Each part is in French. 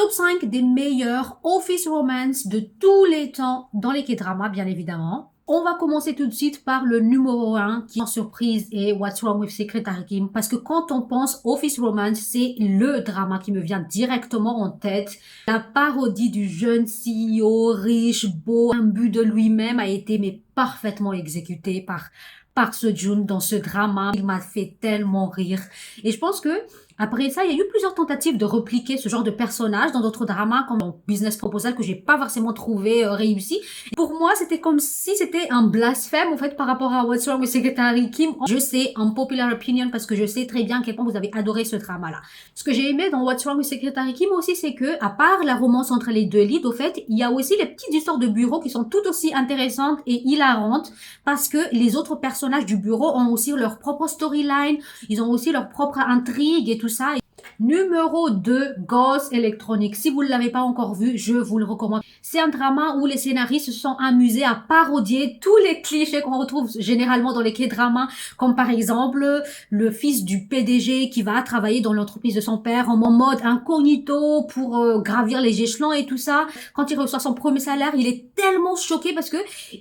Top 5 des meilleurs office romance de tous les temps dans les K-dramas, bien évidemment. On va commencer tout de suite par le numéro 1 qui, en surprise, est What's Wrong with Secretary Kim. Parce que quand on pense Office Romance, c'est le drama qui me vient directement en tête. La parodie du jeune CEO riche, beau, imbu de lui-même a été mais parfaitement exécutée par Park Seo-joon dans ce drama. Il m'a fait tellement rire. Et je pense que après ça, il y a eu plusieurs tentatives de repliquer ce genre de personnage dans d'autres dramas comme dans Business Proposal que j'ai pas forcément trouvé réussi. Pour moi, c'était comme si c'était un blasphème en fait par rapport à What's Wrong with Secretary Kim. Je sais, un popular opinion, parce que je sais très bien à quel point vous avez adoré ce drama-là. Ce que j'ai aimé dans What's Wrong with Secretary Kim aussi, c'est que à part la romance entre les deux leads, au fait, il y a aussi les petites histoires de bureau qui sont tout aussi intéressantes et hilarantes parce que les autres personnages du bureau ont aussi leur propre storyline, ils ont aussi leur propre intrigue et tout ça. Numéro 2, Ghost Electronic. Si vous ne l'avez pas encore vu, je vous le recommande. C'est un drama où les scénaristes se sont amusés à parodier tous les clichés qu'on retrouve généralement dans les K-dramas, comme par exemple le fils du PDG qui va travailler dans l'entreprise de son père en mode incognito pour gravir les échelons et tout ça. Quand il reçoit son premier salaire, il est tellement choqué parce que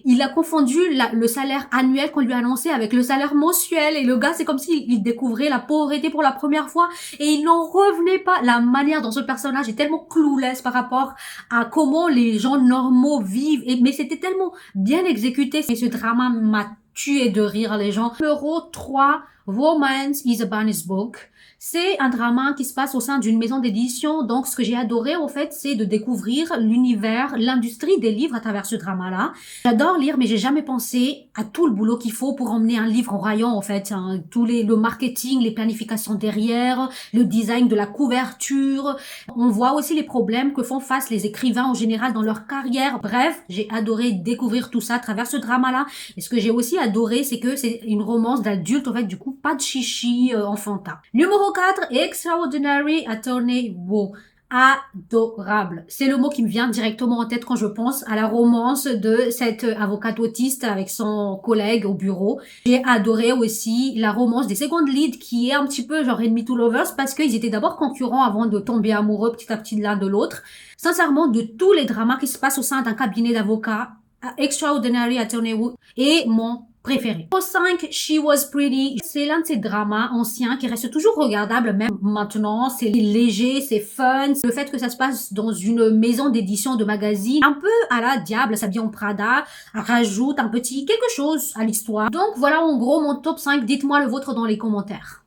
il a confondu le salaire annuel qu'on lui a annoncé avec le salaire mensuel et le gars, c'est comme s'il découvrait la pauvreté pour la première fois et il n'en revenait pas. La manière dont ce personnage est tellement clueless par rapport à comment les gens normaux vivent. Mais c'était tellement bien exécuté. Et ce drama m'a tué de rire les gens. Numéro 3, Romance is a Bunny's Book. C'est un drama qui se passe au sein d'une maison d'édition. Donc, ce que j'ai adoré, en fait, c'est de découvrir l'univers, l'industrie des livres à travers ce drama-là. J'adore lire, mais j'ai jamais pensé à tout le boulot qu'il faut pour emmener un livre en rayon, en fait. Hein. Le marketing, les planifications derrière, le design de la couverture. On voit aussi les problèmes que font face les écrivains en général dans leur carrière. Bref, j'ai adoré découvrir tout ça à travers ce drama-là. Et ce que j'ai aussi adoré, c'est que c'est une romance d'adulte, en fait, du coup, pas de chichi enfantin. Numéro 4, Extraordinary Attorney Woo. Adorable. C'est le mot qui me vient directement en tête quand je pense à la romance de cette avocate autiste avec son collègue au bureau. J'ai adoré aussi la romance des second leads qui est un petit peu genre enemy to lovers parce qu'ils étaient d'abord concurrents avant de tomber amoureux petit à petit l'un de l'autre. Sincèrement, de tous les dramas qui se passent au sein d'un cabinet d'avocats, Extraordinary Attorney Woo est mon préféré. Numéro 5, She Was Pretty. C'est l'un de ces dramas anciens qui reste toujours regardable même maintenant. C'est léger, c'est fun. Le fait que ça se passe dans une maison d'édition de magazine, un peu à la Diable, s'habille en Prada, rajoute un petit quelque chose à l'histoire. Donc voilà en gros mon top 5. Dites-moi le vôtre dans les commentaires.